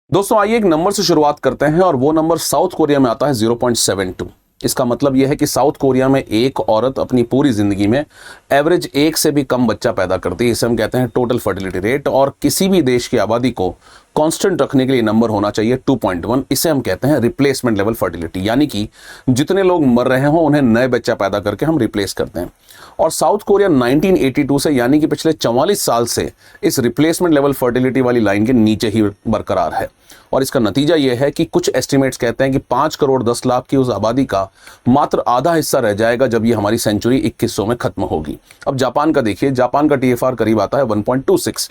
दोस्तों आइए एक नंबर से शुरुआत करते हैं और वो नंबर साउथ कोरिया में आता है 0.72। इसका मतलब यह है कि साउथ कोरिया में एक औरत अपनी पूरी जिंदगी में एवरेज एक से भी कम बच्चा पैदा करती है। इसे हम कहते हैं टोटल फर्टिलिटी रेट। और किसी भी देश की आबादी को कांस्टेंट रखने के लिए नंबर होना चाहिए 2.1। इसे हम कहते हैं रिप्लेसमेंट लेवल फर्टिलिटी, यानी कि जितने लोग मर रहे हों उन्हें नए बच्चा पैदा करके हम रिप्लेस करते हैं। और साउथ कोरिया 1982 से यानी कि पिछले 44 साल से इस रिप्लेसमेंट लेवल फर्टिलिटी वाली लाइन के नीचे ही बरकरार है। और इसका नतीजा यह है कि कुछ एस्टिमेट्स कहते हैं कि 5 करोड़ 10 लाख की उस आबादी का मात्र आधा हिस्सा रह जाएगा जब ये हमारी सेंचुरी 2100 में खत्म होगी। अब जापान का देखिए, जापान का टीएफआर करीब आता है 1.26।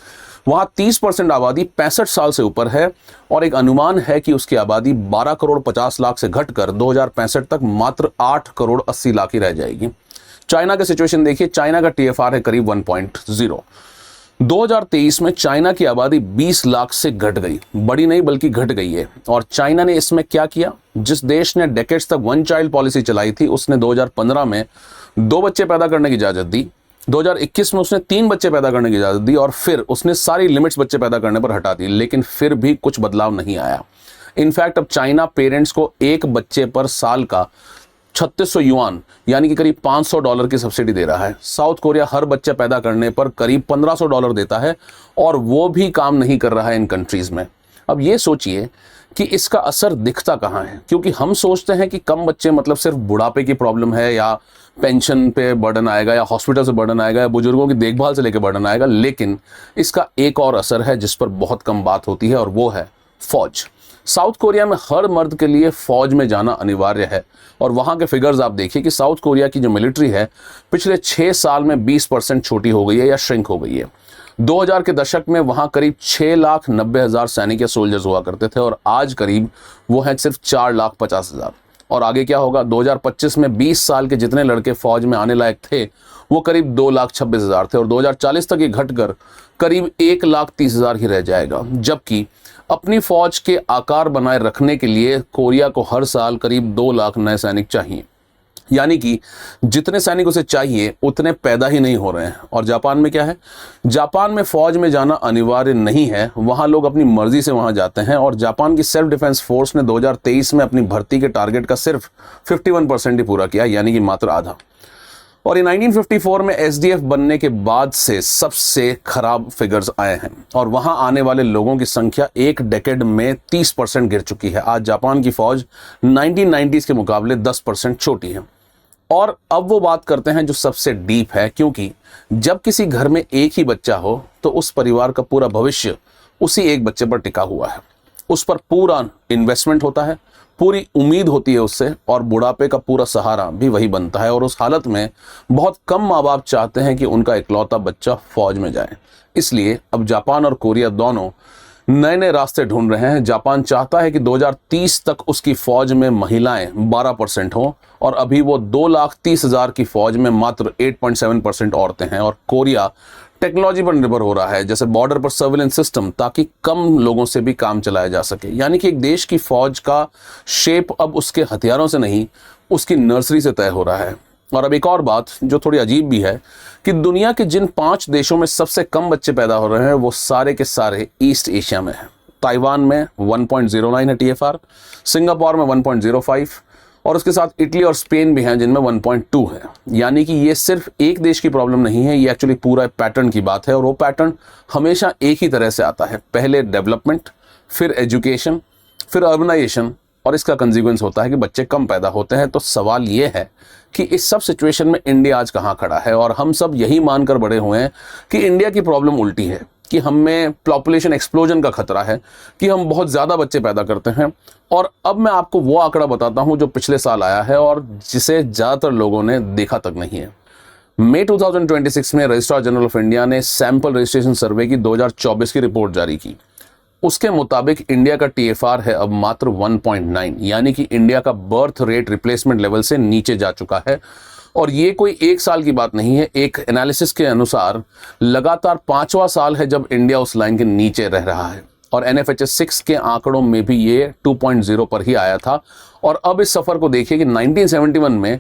वहां 30% आबादी 65 साल से ऊपर है और एक अनुमान है कि उसकी आबादी 12 करोड़ 50 लाख से घटकर 2065 तक मात्र 8 करोड़ 80 लाख ही रह जाएगी। चाइना का सिचुएशन देखिए, चाइना का टीएफआर है करीब 1.0। 2023 में चाइना की आबादी 20 लाख से घट गई, बड़ी नहीं बल्कि घट गई है। और चाइना ने इसमें क्या किया? जिस देश ने डेकेड्स तक वन चाइल्ड पॉलिसी चलाई थी उसने 2015 में 2 बच्चे पैदा करने की इजाजत दी, 2021 में उसने 3 बच्चे पैदा करने की इजाजत दी और फिर उसने सारी लिमिट्स बच्चे पैदा करने पर हटा दी, लेकिन फिर भी कुछ बदलाव नहीं आया। इनफैक्ट अब चाइना पेरेंट्स को एक बच्चे पर साल का 3600 युआन यानी कि करीब $500 की सब्सिडी दे रहा है। साउथ कोरिया हर बच्चा पैदा करने पर करीब $1500 देता है और वो भी काम नहीं कर रहा है इन कंट्रीज में। अब ये सोचिए कि इसका असर दिखता कहाँ है, क्योंकि हम सोचते हैं कि कम बच्चे मतलब सिर्फ बुढ़ापे की प्रॉब्लम है या पेंशन पे बर्डन आएगा या हॉस्पिटल से बर्डन आएगा या बुजुर्गों की देखभाल से लेकर बर्डन आएगा, लेकिन इसका एक और असर है जिस पर बहुत कम बात होती है और वो है फौज। साउथ कोरिया में हर मर्द के लिए फौज में जाना अनिवार्य है और वहां के फिगर्स आप देखिए कि साउथ कोरिया की जो मिलिट्री है पिछले 6 साल में 20% छोटी हो गई है या श्रिंक हो गई है। 2000 के दशक में वहां करीब 6,90,000 सैनिक या सोल्जर्स हुआ करते थे और आज करीब वो हैं सिर्फ 4,50,000। और आगे क्या होगा? 2025 में 20 साल के जितने लड़के फौज में आने लायक थे वो करीब 2,26,000 थे और 2040 तक ये घटकर करीब 1,30,000 ही रह जाएगा। जबकि अपनी फौज के आकार बनाए रखने के लिए कोरिया को हर साल करीब 2 लाख नए सैनिक चाहिए, यानी कि जितने सैनिक उसे चाहिए उतने पैदा ही नहीं हो रहे हैं। और जापान में क्या है? जापान में फौज में जाना अनिवार्य नहीं है, वहां लोग अपनी मर्जी से वहां जाते हैं। और जापान की सेल्फ डिफेंस फोर्स ने 2023 में अपनी भर्ती के टारगेट का सिर्फ 51% ही पूरा किया, यानी कि मात्र आधा। और ये 1954 में एसडीएफ बनने के बाद से सबसे खराब फिगर्स आए हैं और वहां आने वाले लोगों की संख्या एक डेकेड में 30% गिर चुकी है। आज जापान की फौज 1990s के मुकाबले 10% छोटी है। और अब वो बात करते हैं जो सबसे डीप है, क्योंकि जब किसी घर में एक ही बच्चा हो तो उस परिवार का पूरा भविष्य उसी एक बच्चे पर टिका हुआ है। उस पर पूरा इन्वेस्टमेंट होता है, पूरी उम्मीद होती है उससे और बुढ़ापे का पूरा सहारा भी वही बनता है। और उस हालत में बहुत कम माँ बाप चाहते हैं कि उनका इकलौता बच्चा फौज में जाए। इसलिए अब जापान और कोरिया दोनों नए नए रास्ते ढूंढ रहे हैं। जापान चाहता है कि 2030 तक उसकी फौज में महिलाएं 12% हों और अभी वो 2,30,000 की फौज में मात्र 8.7% औरतें हैं। और कोरिया टेक्नोलॉजी पर निर्भर हो रहा है, जैसे बॉर्डर पर सर्विलेंस सिस्टम, ताकि कम लोगों से भी काम चलाया जा सके। यानी कि एक देश की फौज का शेप अब उसके हथियारों से नहीं, उसकी नर्सरी से तय हो रहा है। और अब एक और बात जो थोड़ी अजीब भी है कि दुनिया के जिन 5 देशों में सबसे कम बच्चे पैदा हो रहे हैं वो सारे के सारे ईस्ट एशिया में हैं। ताइवान में 1.09 है टीएफआर, सिंगापुर में 1.05 और उसके साथ इटली और स्पेन भी हैं जिनमें 1.2 है। यानी कि ये सिर्फ एक देश की प्रॉब्लम नहीं है, ये एक्चुअली पूरा पैटर्न की बात है। और वो पैटर्न हमेशा एक ही तरह से आता है, पहले डेवलपमेंट, फिर एजुकेशन, फिर अर्बनाइजेशन और इसका कंसिक्वेंस होता है कि बच्चे कम पैदा होते हैं। तो सवाल ये है कि इस सब सिचुएशन में इंडिया आज कहाँ खड़ा है? और हम सब यही मानकर बड़े हुए हैं कि इंडिया की प्रॉब्लम उल्टी है, कि हमें पॉपुलेशन एक्सप्लोजन का खतरा है, कि हम बहुत ज़्यादा बच्चे पैदा करते हैं। और अब मैं आपको वो आंकड़ा बताता हूँ जो पिछले साल आया है और जिसे ज़्यादातर लोगों ने देखा तक नहीं है। मई 2026 में रजिस्ट्रार जनरल ऑफ इंडिया ने सैंपल रजिस्ट्रेशन सर्वे की 2024 की रिपोर्ट जारी की। उसके मुताबिक इंडिया का टीएफआर है अब मात्र 1.9, यानी कि इंडिया का बर्थ रेट रिप्लेसमेंट लेवल से नीचे जा चुका है। और ये कोई एक साल की बात नहीं है, एक एनालिसिस के अनुसार लगातार 5वां साल है जब इंडिया उस लाइन के नीचे रह रहा है। और एनएफएचएस 6 के आंकड़ों में भी ये 2.0 पर ही आया था। और अब इस सफर को देखिए कि 1971 में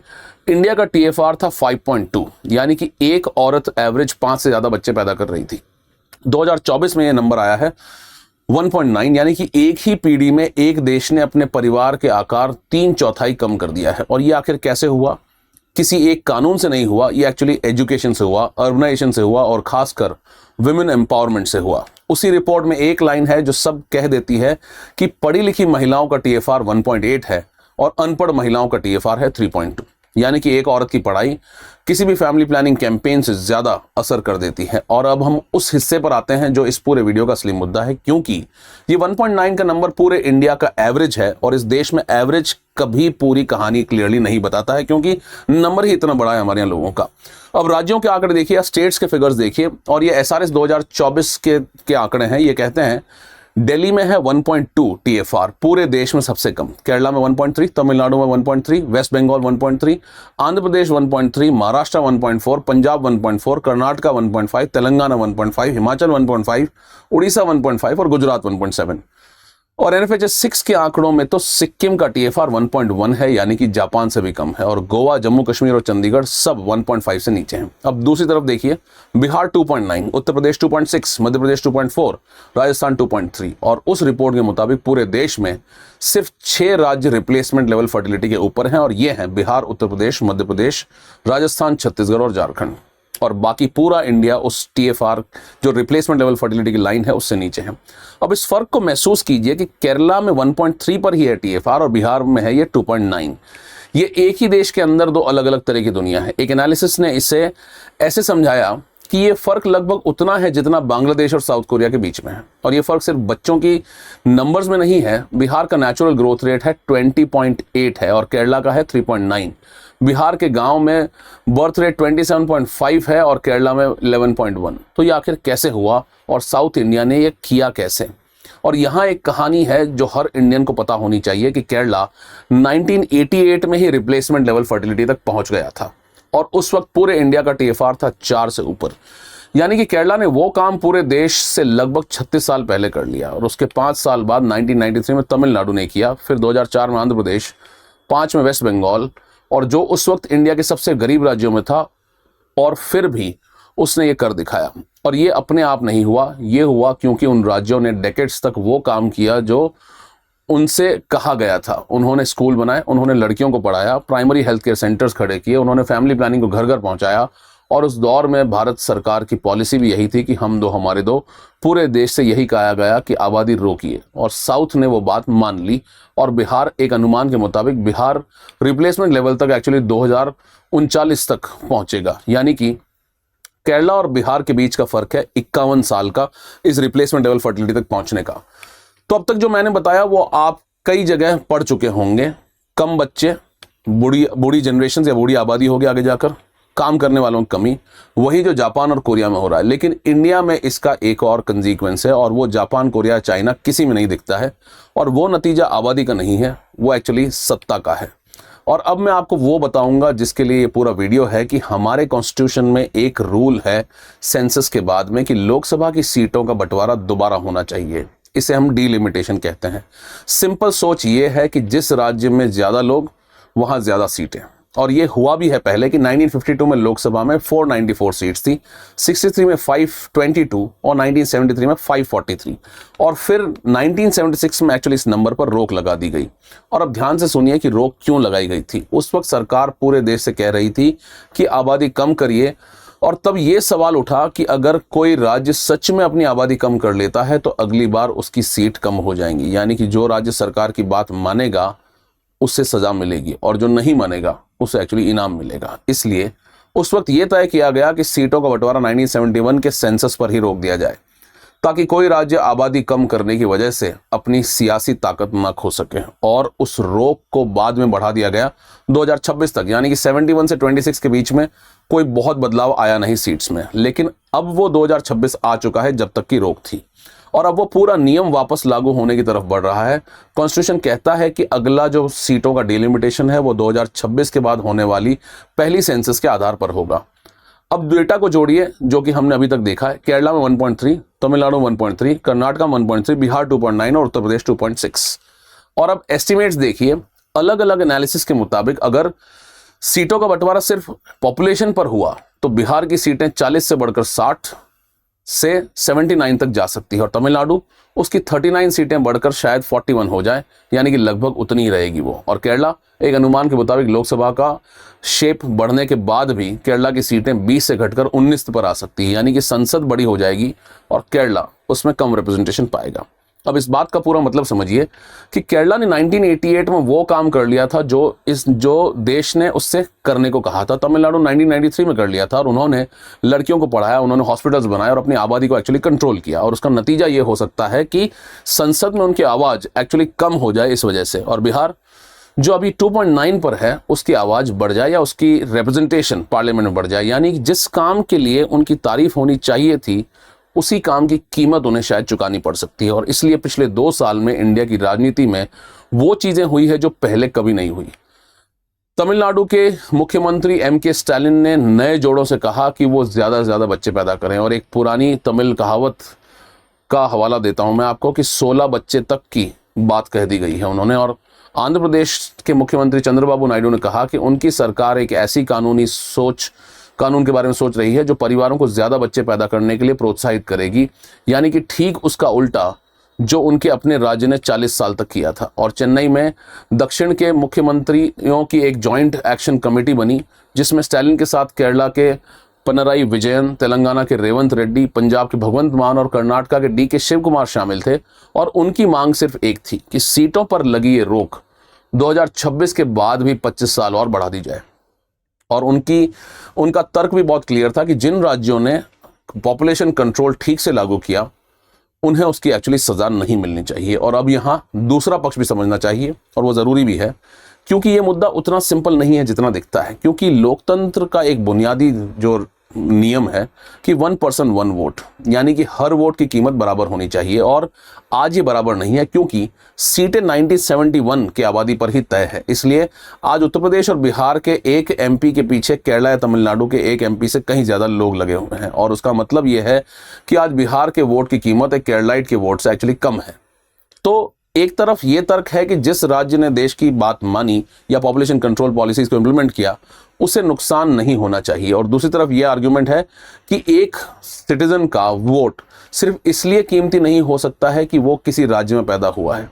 इंडिया का टीएफआर था 5.2, यानी कि एक औरत एवरेज 5 से ज्यादा बच्चे पैदा कर रही थी। 2024 में ये नंबर आया है 1.9 यानी कि एक ही पीढ़ी में एक देश ने अपने परिवार के आकार 3/4 कम कर दिया है। और ये आखिर कैसे हुआ? किसी एक कानून से नहीं हुआ, ये एक्चुअली एजुकेशन से हुआ, अर्बनाइजेशन से हुआ और खासकर विमेन एम्पावरमेंट से हुआ। उसी रिपोर्ट में एक लाइन है जो सब कह देती है कि पढ़ी लिखी महिलाओं का TFR 1.8 है और अनपढ़ महिलाओं का TFR है 3.2। यानी कि एक औरत की पढ़ाई किसी भी फैमिली प्लानिंग कैंपेन से ज्यादा असर कर देती है। और अब हम उस हिस्से पर आते हैं जो इस पूरे वीडियो का असली मुद्दा है, क्योंकि ये 1.9 का नंबर पूरे इंडिया का एवरेज है और इस देश में एवरेज कभी पूरी कहानी क्लियरली नहीं बताता है, क्योंकि नंबर ही इतना बड़ा है हमारे यहाँ लोगों का। अब राज्यों के आंकड़े देखिए या स्टेट्स के फिगर्स देखिए, और ये SRS 2024 के आंकड़े हैं। ये कहते हैं दिल्ली में है 1.2 TFR, पूरे देश में सबसे कम। केरला में 1.3, तमिलनाडु में 1.3, वेस्ट बंगाल 1.3, आंध्र प्रदेश 1.3, महाराष्ट्र 1.4, पंजाब 1.4, कर्नाटका 1.5, तेलंगाना 1.5, हिमाचल 1.5, उड़ीसा 1.5 और गुजरात 1.7। और NFHS 6 के आंकड़ों में तो सिक्किम का TFR 1.1 है, यानी कि जापान से भी कम है। और गोवा, जम्मू कश्मीर और चंडीगढ़ सब 1.5 से नीचे हैं। अब दूसरी तरफ देखिए, बिहार 2.9, उत्तर प्रदेश 2.6, मध्य प्रदेश 2.4, राजस्थान 2.3। और उस रिपोर्ट के मुताबिक पूरे देश में सिर्फ 6 राज्य रिप्लेसमेंट लेवल फर्टिलिटी के ऊपर हैं, और ये हैं बिहार, उत्तर प्रदेश, मध्य प्रदेश, राजस्थान, छत्तीसगढ़ और झारखंड। और बाकी पूरा इंडिया उस TFR जो रिप्लेसमेंट लेवल फर्टिलिटी की लाइन है उससे नीचे है। अब इस फर्क को महसूस कीजिए कि केरला में 1.3 पर ही है TFR और बिहार में है ये 2.9। ये एक ही देश के अंदर दो अलग अलग तरह की दुनिया है। एक एनालिसिस ने इसे ऐसे समझाया कि ये फर्क लगभग उतना है जितना बांग्लादेश और साउथ कोरिया के बीच में है। और ये फर्क सिर्फ बच्चों की नंबर्स में नहीं है। बिहार का नेचुरल ग्रोथ रेट है 20.8 है और केरला का है 3.9। बिहार के गांव में बर्थ रेट 27.5 है और केरला में 11.1। तो ये आखिर कैसे हुआ और साउथ इंडिया ने ये किया कैसे? और यहाँ एक कहानी है जो हर इंडियन को पता होनी चाहिए कि केरला 1988 में ही रिप्लेसमेंट लेवल फर्टिलिटी तक पहुंच गया था और उस वक्त पूरे इंडिया का TFR था 4 से ऊपर। यानी कि केरला ने वो काम पूरे देश से लगभग 36 साल पहले कर लिया। और उसके 5 साल बाद 1993 में तमिलनाडु ने किया, फिर 2004 में आंध्र प्रदेश, 5 में वेस्ट बंगाल, और जो उस वक्त इंडिया के सबसे गरीब राज्यों में था, और फिर भी उसने ये कर दिखाया। और ये अपने आप नहीं हुआ, ये हुआ क्योंकि उन राज्यों ने डेकेड्स तक वो काम किया जो उनसे कहा गया था। उन्होंने स्कूल बनाए, उन्होंने लड़कियों को पढ़ाया, प्राइमरी हेल्थ केयर सेंटर्स खड़े किए, उन्होंने फैमिली प्लानिंग को घर घर पहुंचाया। और उस दौर में भारत सरकार की पॉलिसी भी यही थी कि हम दो हमारे दो। पूरे देश से यही कहा गया कि आबादी रोकिए, और साउथ ने वो बात मान ली। और बिहार, एक अनुमान के मुताबिक बिहार रिप्लेसमेंट लेवल तक एक्चुअली 2039 तक पहुंचेगा। यानी कि केरला और बिहार के बीच का फर्क है 51 साल का इस रिप्लेसमेंट लेवल फर्टिलिटी तक पहुंचने का। तो अब तक जो मैंने बताया वो आप कई जगह पढ़ चुके होंगे। कम बच्चे, बूढ़ी जनरेशन या बूढ़ी आबादी होगी आगे जाकर, काम करने वालों की कमी, वही जो जापान और कोरिया में हो रहा है। लेकिन इंडिया में इसका एक और कंसीक्वेंस है, और वो जापान, कोरिया, चाइना किसी में नहीं दिखता है। और वो नतीजा आबादी का नहीं है, वो एक्चुअली सत्ता का है। और अब मैं आपको वो बताऊंगा जिसके लिए ये पूरा वीडियो है, कि हमारे कॉन्स्टिट्यूशन में एक रूल है सेंसस के बाद में कि लोकसभा की सीटों का बंटवारा दोबारा होना चाहिए। इसे हम डीलिमिटेशन कहते हैं। सिंपल सोच ये है कि जिस राज्य में ज्यादा लोग वहां ज्यादा सीटें। और ये हुआ भी है पहले कि 1952 में लोकसभा में 494 सीट्स थी, 63 में 522 और 1973 में 543। और फिर 1976 में एक्चुअली इस नंबर पर रोक लगा दी गई। और अब ध्यान से सुनिए कि रोक क्यों लगाई गई थी। उस वक्त सरकार पूरे देश से कह रही थी कि आबादी कम करिए। और तब ये सवाल उठा कि अगर कोई राज्य सच में अपनी आबादी कम कर लेता है तो अगली बार उसकी सीट कम हो जाएंगी। यानी कि जो राज्य सरकार की बात मानेगा उससे सजा मिलेगी, और जो नहीं मानेगा उसे एक्चुअली इनाम मिलेगा। इसलिए उस वक्त यह तय किया गया कि सीटों का बंटवारा 1971 के सेंसस पर ही रोक दिया जाए, ताकि कोई राज्य आबादी कम करने की वजह से अपनी सियासी ताकत न खो सके। और उस रोक को बाद में बढ़ा दिया गया 2026 तक। यानी कि 71 से 26 के बीच में कोई बहुत बदलाव आया नहीं सीट्स में। लेकिन अब वो 2026 आ चुका है जब तक की रोक थी, और अब वो पूरा नियम वापस लागू होने की तरफ बढ़ रहा है। कॉन्स्टिट्यूशन कहता है कि अगला जो सीटों का डिलिमिटेशन है वो 2026 के बाद होने वाली पहली सेंसस के आधार पर होगा। अब डेटा को जोड़िए जो कि हमने अभी तक देखा है। केरला में 1.3, तमिलनाडु 1.3, कर्नाटका 1.3, बिहार 2.9 और उत्तर प्रदेश 2.6। और अब एस्टिमेट्स देखिए, अलग अलग एनालिसिस के मुताबिक अगर सीटों का बंटवारा सिर्फ पॉपुलेशन पर हुआ तो बिहार की सीटें 40 से बढ़कर 60, से 79 तक जा सकती है और तमिलनाडु उसकी 39 सीटें बढ़कर शायद 41 हो जाए, यानी कि लगभग उतनी ही रहेगी वो। और केरला एक अनुमान के मुताबिक लोकसभा का शेप बढ़ने के बाद भी केरला की सीटें 20 से घटकर 19 पर आ सकती है, यानी कि संसद बड़ी हो जाएगी और केरला उसमें कम रिप्रेजेंटेशन पाएगा। अब इस बात का पूरा मतलब समझिए कि केरला ने 1988 में वो काम कर लिया था जो देश ने उससे करने को कहा था। तमिलनाडु 1993 में कर लिया था और उन्होंने लड़कियों को पढ़ाया, उन्होंने हॉस्पिटल्स बनाए और अपनी आबादी को एक्चुअली कंट्रोल किया। और उसका नतीजा ये हो सकता है कि संसद में उनकी आवाज़ एक्चुअली कम हो जाए इस वजह से, और बिहार जो अभी 2.9 पर है उसकी आवाज़ बढ़ जाए या उसकी रिप्रेजेंटेशन पार्लियामेंट में बढ़ जाए, यानी कि जिस काम के लिए उनकी तारीफ होनी चाहिए थी उसी काम की कीमत उन्हें शायद चुकानी पड़ सकती है। और इसलिए पिछले 2 साल में इंडिया की राजनीति में वो चीज़ें हुई है जो पहले कभी नहीं हुई। तमिलनाडु के मुख्यमंत्री MK स्टालिन ने नए जोड़ों से कहा कि वो ज़्यादा से ज़्यादा बच्चे पैदा करें, और एक पुरानी तमिल कहावत का हवाला देता हूं मैं आपको कि 16 बच्चे तक की बात कह दी गई है उन्होंने। और आंध्र प्रदेश के मुख्यमंत्री चंद्रबाबू नायडू ने कहा कि उनकी सरकार एक ऐसी कानून के बारे में सोच रही है जो परिवारों को ज्यादा बच्चे पैदा करने के लिए प्रोत्साहित करेगी, यानी कि ठीक उसका उल्टा जो उनके अपने राज्य ने 40 साल तक किया था। और चेन्नई में दक्षिण के मुख्यमंत्रियों की एक जॉइंट एक्शन कमेटी बनी जिसमें स्टालिन के साथ केरला के पिनराई विजयन, तेलंगाना के रेवंत रेड्डी, पंजाब के भगवंत मान और कर्नाटका के DK शिव कुमार शामिल थे। और उनकी मांग सिर्फ एक थी कि सीटों पर लगी ये रोक 2026 के बाद भी 25 साल और बढ़ा दी जाए। और उनका तर्क भी बहुत क्लियर था कि जिन राज्यों ने पॉपुलेशन कंट्रोल ठीक से लागू किया उन्हें उसकी एक्चुअली सजा नहीं मिलनी चाहिए। और अब यहाँ दूसरा पक्ष भी समझना चाहिए और वो ज़रूरी भी है, क्योंकि ये मुद्दा उतना सिंपल नहीं है जितना दिखता है। क्योंकि लोकतंत्र का एक बुनियादी जो नियम है कि 1 पर्सन 1 वोट, यानी कि हर वोट की कीमत बराबर होनी चाहिए, और आज ये बराबर नहीं है क्योंकि सीटें 1971 की आबादी पर ही तय है। इसलिए आज उत्तर प्रदेश और बिहार के एक MP के पीछे केरला या तमिलनाडु के एक MP से कहीं ज़्यादा लोग लगे हुए हैं। और उसका मतलब ये है कि आज बिहार के वोट की कीमत एक केरलाइट के वोट से एक्चुअली कम है। तो एक तरफ ये तर्क है कि जिस राज्य ने देश की बात मानी या पॉपुलेशन कंट्रोल पॉलिसीज को इंप्लीमेंट किया उसे नुकसान नहीं होना चाहिए, और दूसरी तरफ यह आर्गुमेंट है कि एक सिटीजन का वोट सिर्फ इसलिए कीमती नहीं हो सकता है कि वो किसी राज्य में पैदा हुआ है।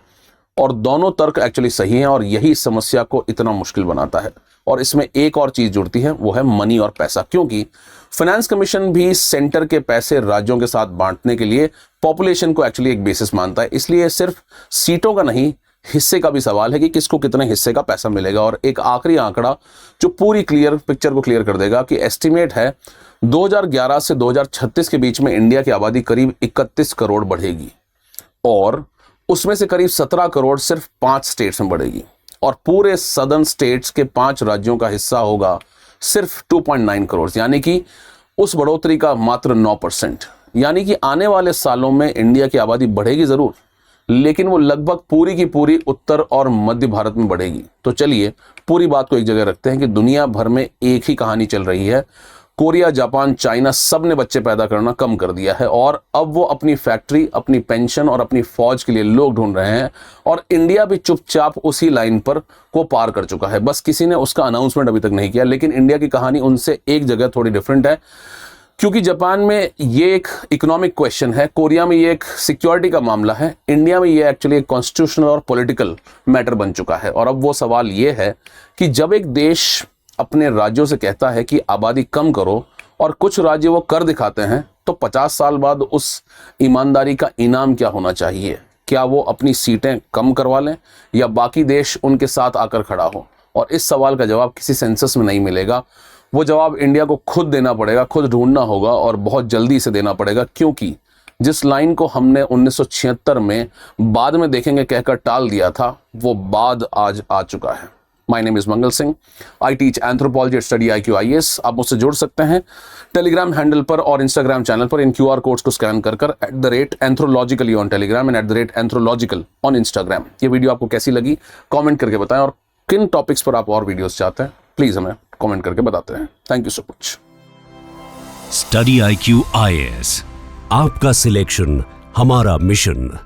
और दोनों तर्क एक्चुअली सही हैं और यही समस्या को इतना मुश्किल बनाता है। और इसमें एक और चीज जुड़ती है, वो है मनी और पैसा, क्योंकि फाइनेंस कमीशन भी सेंटर के पैसे राज्यों के साथ बांटने के लिए पॉपुलेशन को एक्चुअली एक बेसिस मानता है। इसलिए सिर्फ सीटों का नहीं, हिस्से का भी सवाल है कि किसको कितने हिस्से का पैसा मिलेगा। और एक आखिरी आंकड़ा जो पूरी पिक्चर को क्लियर कर देगा कि एस्टिमेट है 2011 से 2036 के बीच में इंडिया की आबादी करीब 31 करोड़ बढ़ेगी, और उसमें से करीब 17 करोड़ सिर्फ 5 स्टेट्स में बढ़ेगी, और पूरे सदर्न स्टेट्स के 5 राज्यों का हिस्सा होगा सिर्फ 2.9 करोड़, यानी कि उस बढ़ोतरी का मात्र 9%। यानी कि आने वाले सालों में इंडिया की आबादी बढ़ेगी जरूर, लेकिन वो लगभग पूरी की पूरी उत्तर और मध्य भारत में बढ़ेगी। तो चलिए पूरी बात को एक जगह रखते हैं कि दुनिया भर में एक ही कहानी चल रही है। कोरिया, जापान, चाइना सब ने बच्चे पैदा करना कम कर दिया है, और अब वो अपनी फैक्ट्री, अपनी पेंशन और अपनी फौज के लिए लोग ढूंढ रहे हैं। और इंडिया भी चुपचाप उसी लाइन पर को पार कर चुका है, बस किसी ने उसका अनाउंसमेंट अभी तक नहीं किया। लेकिन इंडिया की कहानी उनसे एक जगह थोड़ी डिफरेंट है, क्योंकि जापान में ये एक इकोनॉमिक क्वेश्चन है, कोरिया में ये एक सिक्योरिटी का मामला है, इंडिया में ये एक्चुअली एक कॉन्स्टिट्यूशनल और पॉलिटिकल मैटर बन चुका है। और अब वो सवाल ये है कि जब एक देश अपने राज्यों से कहता है कि आबादी कम करो और कुछ राज्य वो कर दिखाते हैं, तो 50 साल बाद उस ईमानदारी का इनाम क्या होना चाहिए? क्या वो अपनी सीटें कम करवा लें या बाकी देश उनके साथ आकर खड़ा हो? और इस सवाल का जवाब किसी सेंसस में नहीं मिलेगा। वो जवाब इंडिया को खुद देना पड़ेगा, खुद ढूंढना होगा, और बहुत जल्दी से देना पड़ेगा, क्योंकि जिस लाइन को हमने 1976 में बाद में देखेंगे कहकर टाल दिया था, वो बाद आज आ चुका है। My name is Mangal Singh, I teach anthropology at study IQ IAS। आप मुझसे जुड़ सकते हैं टेलीग्राम हैंडल पर और इंस्टाग्राम चैनल पर। इन QR कोड्स को स्कैन कर @anthropologically on Telegram and @anthropological on Instagram. ये वीडियो आपको कैसी लगी कमेंट करके बताएं, और किन टॉपिक्स पर आप और वीडियोस चाहते हैं प्लीज हमें कमेंट करके बताते हैं। Thank you so much. Study IQ IAS, आपका सिलेक्शन हमारा मिशन।